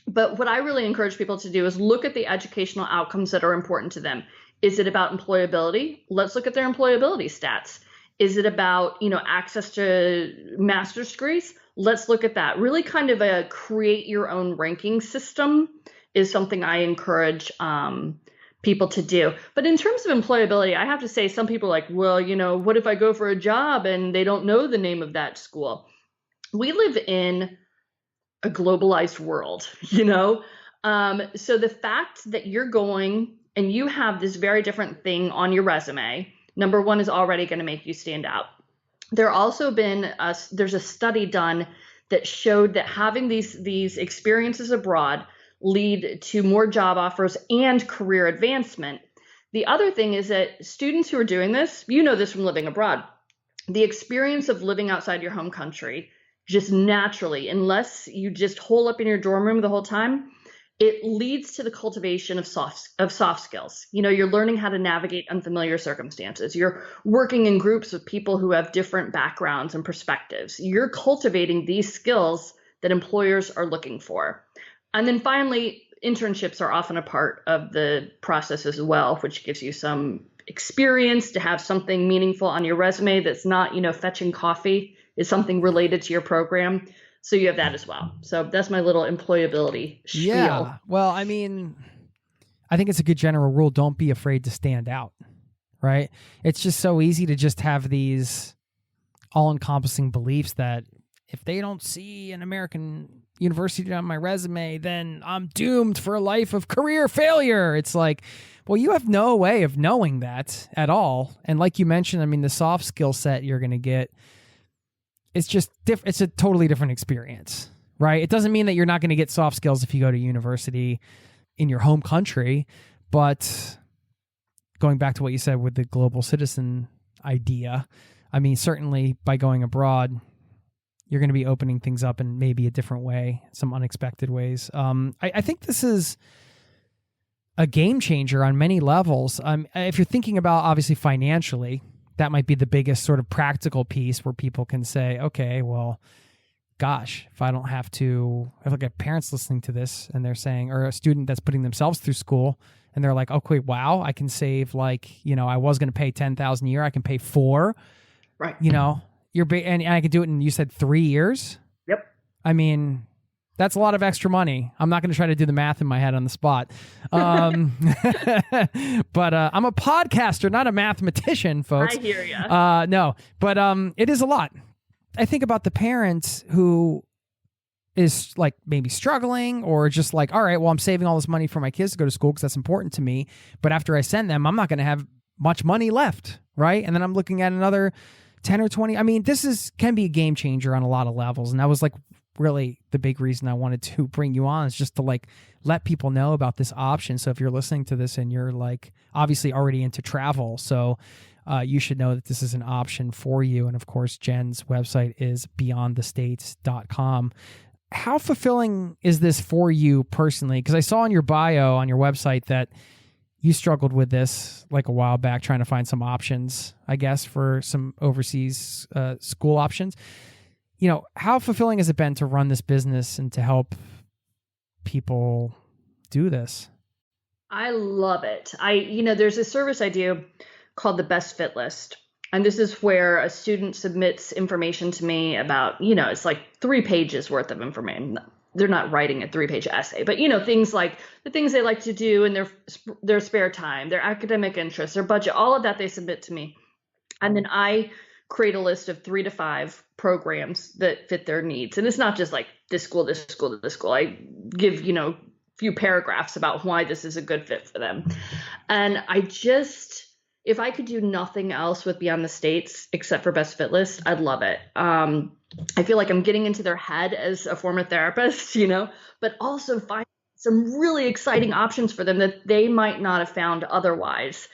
Speaker 1: But what I really encourage people to do is look at the educational outcomes that are important to them. Is it about employability? Let's look at their employability stats. Is it about, access to master's degrees? Let's look at that. Really kind of a create your own ranking system is something I encourage people to do. But in terms of employability, I have to say some people are like, well, what if I go for a job and they don't know the name of that school? We live in a globalized world, so the fact that you're going and you have this very different thing on your resume, number one, is already going to make you stand out. There also there's a study done that showed that having these experiences abroad lead to more job offers and career advancement. The other thing is that students who are doing this, this from living abroad, the experience of living outside your home country, just naturally, unless you just hole up in your dorm room the whole time, it leads to the cultivation of soft skills. You're learning how to navigate unfamiliar circumstances. You're working in groups with people who have different backgrounds and perspectives. You're cultivating these skills that employers are looking for. And then finally, internships are often a part of the process as well, which gives you some experience to have something meaningful on your resume that's not, fetching coffee, is something related to your program. So you have that as well. So that's my little employability spiel.
Speaker 3: Yeah. Well, I mean, I think it's a good general rule. Don't be afraid to stand out, right? It's just so easy to just have these all-encompassing beliefs that if they don't see an American university on my resume, then I'm doomed for a life of career failure. It's like, well, you have no way of knowing that at all. And like you mentioned, I mean, the soft skill set you're going to get, it's just it's a totally different experience, right? It doesn't mean that you're not going to get soft skills if you go to university in your home country, but going back to what you said with the global citizen idea, I mean, certainly by going abroad, you're going to be opening things up in maybe a different way, some unexpected ways. I think this is a game changer on many levels. If you're thinking about, obviously, financially, that might be the biggest sort of practical piece where people can say, okay, well, gosh, if I don't have to, if I get parents listening to this and they're saying, or a student that's putting themselves through school and they're like, okay, wow, I can save I was going to pay $10,000 a year. I can pay $4,000,
Speaker 1: right?
Speaker 3: And I could do it in, you said 3 years.
Speaker 1: Yep.
Speaker 3: I mean, that's a lot of extra money. I'm not going to try to do the math in my head on the spot. But I'm a podcaster, not a mathematician, folks.
Speaker 1: I hear you.
Speaker 3: No, but it is a lot. I think about the parents who is like maybe struggling or just like, all right, well, I'm saving all this money for my kids to go to school because that's important to me. But after I send them, I'm not going to have much money left, right? And then I'm looking at another 10 or 20. I mean, can be a game changer on a lot of levels. And that was like really the big reason I wanted to bring you on, is just to like let people know about this option. So if you're listening to this and you're like obviously already into travel, so you should know that this is an option for you. And of course, Jenn's website is beyondthestates.com. How fulfilling is this for you personally? Because I saw in your bio on your website that you struggled with this like a while back, trying to find some options, I guess, for some overseas school options. How fulfilling has it been to run this business and to help people do this?
Speaker 1: I love it. There's a service I do called the Best Fit List. And this is where a student submits information to me about, it's like 3 pages worth of information. They're not writing a 3-page essay, but, things like the things they like to do in their spare time, their academic interests, their budget, all of that they submit to me. And then I create a list of 3 to 5 programs that fit their needs. And it's not just like this school, this school, this school. I give, few paragraphs about why this is a good fit for them. And if I could do nothing else with Beyond the States except for Best Fit List, I'd love it. I feel like I'm getting into their head as a former therapist, but also find some really exciting options for them that they might not have found otherwise.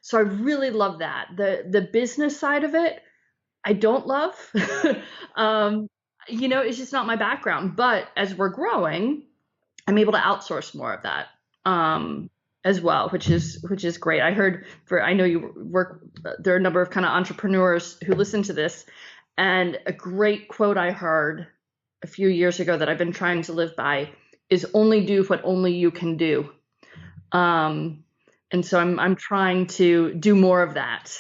Speaker 1: So I really love that. The business side of it, I don't love. It's just not my background. But as we're growing, I'm able to outsource more of that. as well, which is great. I know you work, there are a number of kind of entrepreneurs who listen to this, and a great quote I heard a few years ago that I've been trying to live by is only do what only you can do. And so I'm trying to do more of that.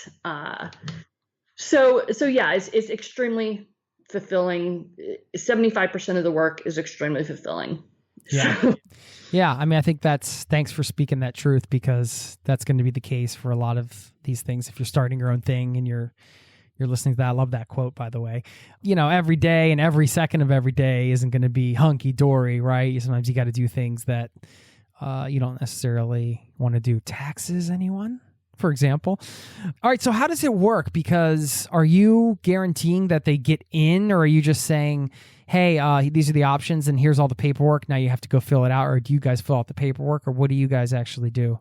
Speaker 1: So yeah, it's extremely fulfilling. 75% of the work is extremely fulfilling.
Speaker 3: Yeah. Yeah. I mean, I think thanks for speaking that truth, because that's going to be the case for a lot of these things. If you're starting your own thing and you're listening to that, I love that quote, by the way. Every day and every second of every day isn't going to be hunky dory, right? Sometimes you got to do things that you don't necessarily want to do. Taxes, anyone, for example? All right. So how does it work? Because are you guaranteeing that they get in, or are you just saying, hey, these are the options and here's all the paperwork, now you have to go fill it out? Or do you guys fill out the paperwork, or what do you guys actually do?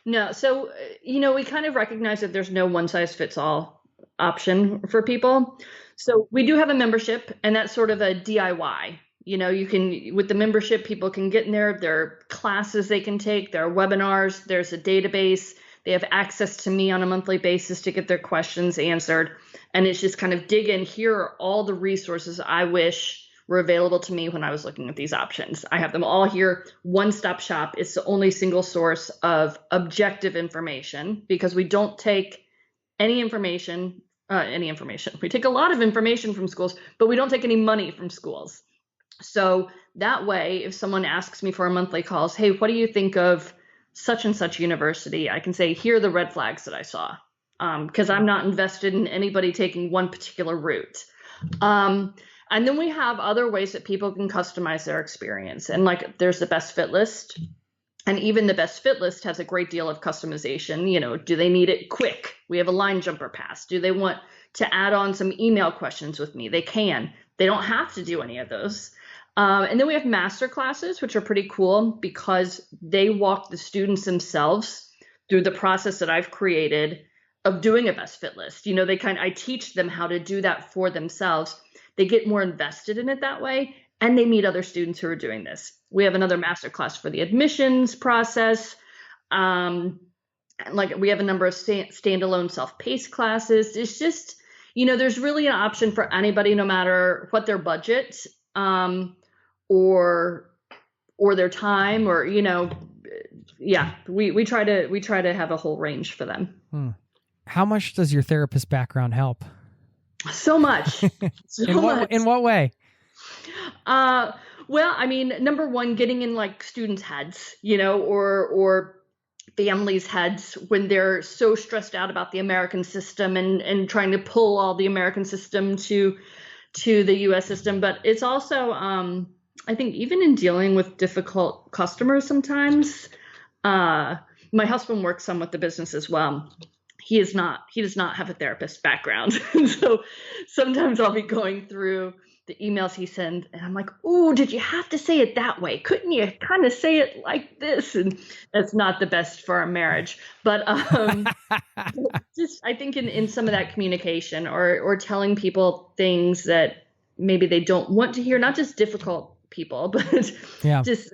Speaker 1: No. So, we kind of recognize that there's no one size fits all option for people. So we do have a membership, and that's sort of a DIY. You can, with the membership, people can get in there are classes they can take, there are webinars, there's a database, they have access to me on a monthly basis to get their questions answered. And it's just kind of dig in. Here are all the resources I wish were available to me when I was looking at these options. I have them all here. One-stop shop. It's the only single source of objective information, because we don't take any information. We take a lot of information from schools, but we don't take any money from schools. So that way, if someone asks me for a monthly calls, hey, what do you think of such and such university? I can say, here are the red flags that I saw, because I'm not invested in anybody taking one particular route. And then we have other ways that people can customize their experience. And there's the best fit list. And even the best fit list has a great deal of customization. Do they need it quick? We have a line jumper pass. Do they want to add on some email questions with me? They can. They don't have to do any of those. And then we have master classes, which are pretty cool because they walk the students themselves through the process that I've created of doing a best fit list. I teach them how to do that for themselves. They get more invested in it that way, and they meet other students who are doing this. We have another master class for the admissions process. We have a number of standalone self-paced classes. It's just, there's really an option for anybody, no matter what their budget, or their time, or we try to have a whole range for them.
Speaker 3: How much does your therapist background help?
Speaker 1: So much.
Speaker 3: In what way?
Speaker 1: Well, I mean, number one, getting in students' heads, or families' heads when they're so stressed out about the American system and trying to pull all the American system to the U.S. system. But it's also, I think, even in dealing with difficult customers sometimes, my husband works some with the business as well. He does not have a therapist background. So sometimes I'll be going through the emails he sends and I'm like, oh, did you have to say it that way? Couldn't you kind of say it like this? And that's not the best for our marriage. But just I think in some of that communication or telling people things that maybe they don't want to hear, not just difficult people, but just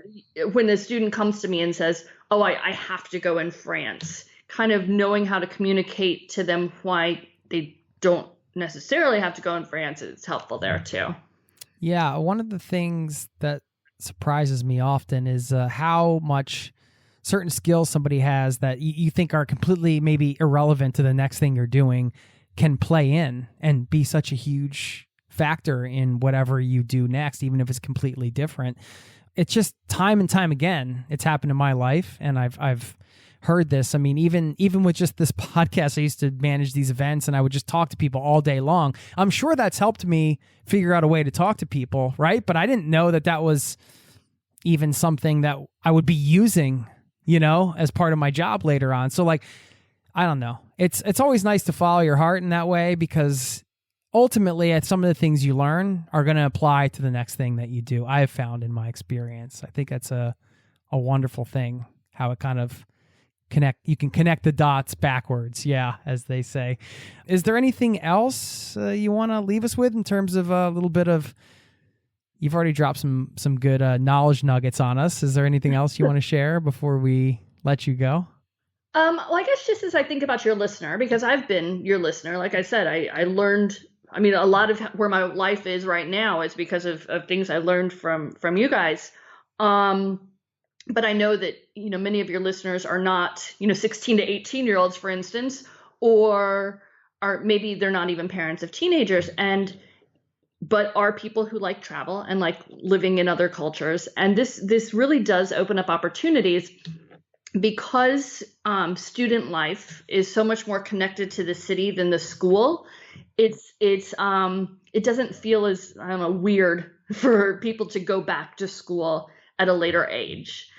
Speaker 1: when a student comes to me and says, oh, I have to go in France, kind of knowing how to communicate to them why they don't necessarily have to go in France, it's helpful there too.
Speaker 3: Yeah, one of the things that surprises me often is how much certain skills somebody has that you think are completely maybe irrelevant to the next thing you're doing can play in and be such a huge factor in whatever you do next, even if it's completely different. It's just time and time again, it's happened in my life, and I've heard this. I mean, even with just this podcast, I used to manage these events and I would just talk to people all day long. I'm sure that's helped me figure out a way to talk to people, right? But I didn't know that was even something that I would be using, as part of my job later on. So I don't know. It's always nice to follow your heart in that way, because ultimately some of the things you learn are going to apply to the next thing that you do. I have found in my experience. I think that's a wonderful thing, how it kind of you can connect the dots backwards, as they say. Is there anything else you want to leave us with in terms of a little bit of, you've already dropped some good knowledge nuggets on us. Is there anything else you want to share before we let you go?
Speaker 1: Well, I guess just as I think about your listener, because I've been your listener, like I said, I learned, I mean, a lot of where my life is right now is because of things I learned from you guys. But I know that, many of your listeners are not, 16 to 18-year-olds, for instance, or are maybe they're not even parents of teenagers, but are people who like travel and like living in other cultures. And this really does open up opportunities because student life is so much more connected to the city than the school. It doesn't feel as, I don't know, weird for people to go back to school at a later age.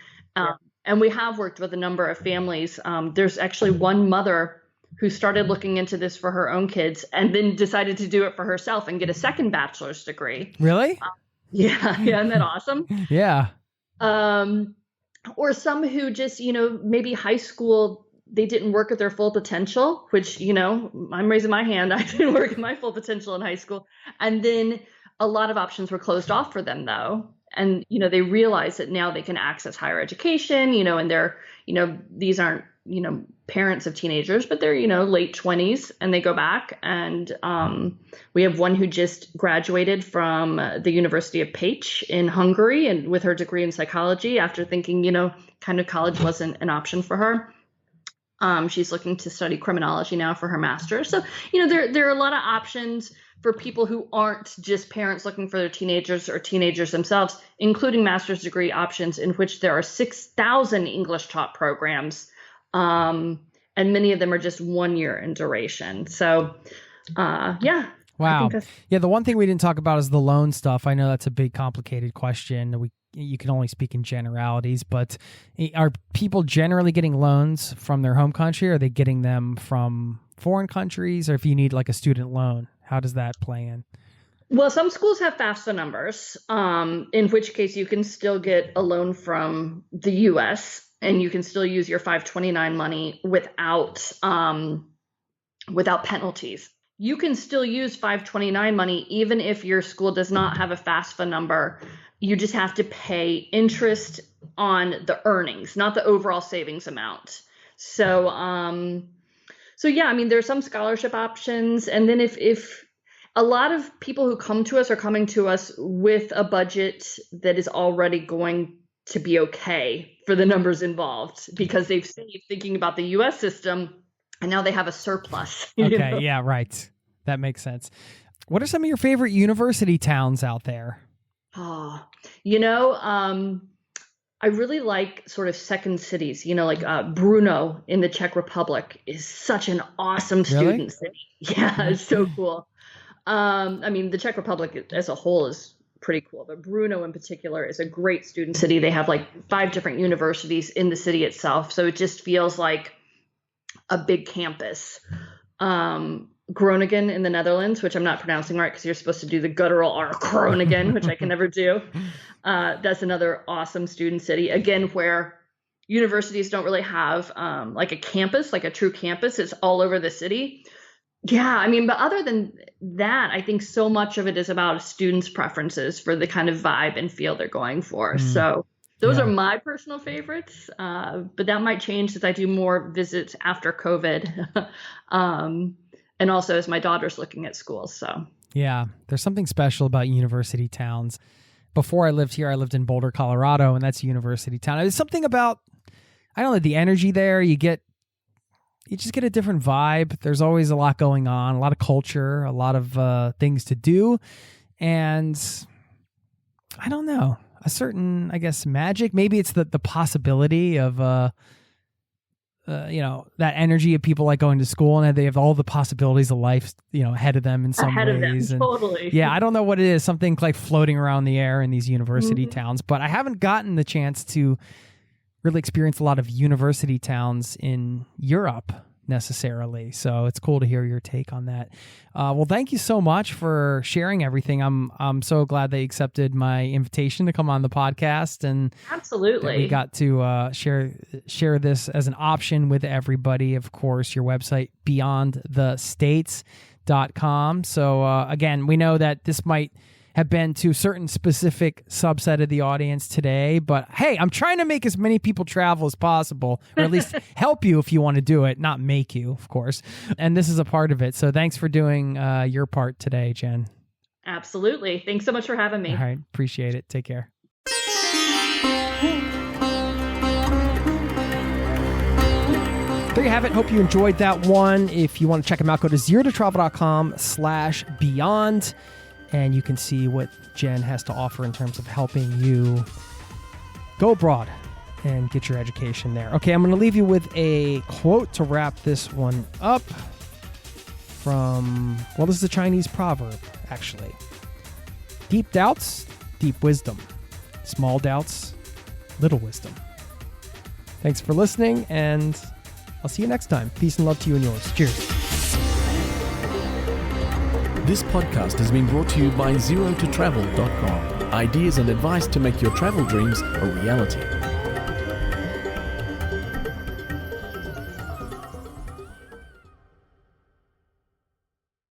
Speaker 1: And we have worked with a number of families. There's actually one mother who started looking into this for her own kids and then decided to do it for herself and get a second bachelor's degree.
Speaker 3: Really?
Speaker 1: Yeah, isn't that awesome?
Speaker 3: Yeah.
Speaker 1: Or some who just, maybe high school, they didn't work at their full potential, which, I'm raising my hand. I didn't work at my full potential in high school. And then a lot of options were closed off for them, though. And, they realize that now they can access higher education, and they're, these aren't, parents of teenagers, but they're, late 20s, and they go back. And we have one who just graduated from the University of Pécs in Hungary and with her degree in psychology after thinking, kind of college wasn't an option for her. She's looking to study criminology now for her master's. So, there are a lot of options for people who aren't just parents looking for their teenagers or teenagers themselves, including master's degree options in which there are 6,000 English taught programs. And many of them are just 1 year in duration. So, yeah.
Speaker 3: Wow. Yeah. The one thing we didn't talk about is the loan stuff. I know that's a big, complicated question. You can only speak in generalities, but are people generally getting loans from their home country? Or are they getting them from foreign countries? Or if you need like a student loan, how does that play in?
Speaker 1: Well, some schools have FAFSA numbers, in which case you can still get a loan from the U.S., and you can still use your 529 money without penalties. You can still use 529 money even if your school does not have a FAFSA number. You just have to pay interest on the earnings, not the overall savings amount. So yeah, I mean, there's some scholarship options. And then if a lot of people who come to us are coming to us with a budget that is already going to be okay for the numbers involved because they've saved thinking about the U.S. system and now they have a surplus.
Speaker 3: Okay, yeah, right. That makes sense. What are some of your favorite university towns out there?
Speaker 1: Oh, I really like sort of second cities, like Brno in the Czech Republic is such an awesome student city. Yeah, it's so cool. I mean, the Czech Republic as a whole is pretty cool, but Brno in particular is a great student city. They have like 5 different universities in the city itself. So it just feels like a big campus. Groningen in the Netherlands, which I'm not pronouncing right because you're supposed to do the guttural R, Groningen, which I can never do. That's another awesome student city. Again, where universities don't really have like a campus, like a true campus. It's all over the city. Yeah, I mean, but other than that, I think so much of it is about students' preferences for the kind of vibe and feel they're going for. So those are my personal favorites, but that might change as I do more visits after COVID. And also as my daughter's looking at schools. So
Speaker 3: yeah, there's something special about university towns. Before I lived here, I lived in Boulder, Colorado, and that's a university town. There's something about, I don't know, the energy there. You just get a different vibe. There's always a lot going on, a lot of culture, a lot of things to do. And I don't know, a certain, I guess, magic. Maybe it's the possibility of, that energy of people like going to school and they have all the possibilities of life, ahead of them in some ways.
Speaker 1: And, totally.
Speaker 3: Yeah, I don't know what it is. Something like floating around the air in these university towns, but I haven't gotten the chance to really experience a lot of university towns in Europe necessarily. So it's cool to hear your take on that. Well, thank you so much for sharing everything. I'm so glad they accepted my invitation to come on the podcast, and
Speaker 1: absolutely
Speaker 3: we got to share this as an option with everybody. Of course, your website beyondthestates.com. So again, we know that this might have been to a certain specific subset of the audience today. But hey, I'm trying to make as many people travel as possible, or at least help you if you want to do it, not make you, of course. And this is a part of it. So thanks for doing your part today, Jen.
Speaker 1: Absolutely. Thanks so much for having me.
Speaker 3: All right. Appreciate it. Take care. There you have it. Hope you enjoyed that one. If you want to check them out, go to zerototravel.com/beyond, and you can see what Jen has to offer in terms of helping you go abroad and get your education there. Okay, I'm going to leave you with a quote to wrap this one up from, well, this is a Chinese proverb, actually. Deep doubts, deep wisdom. Small doubts, little wisdom. Thanks for listening, and I'll see you next time. Peace and love to you and yours. Cheers.
Speaker 2: This podcast has been brought to you by zerototravel.com. Ideas and advice to make your travel dreams a reality.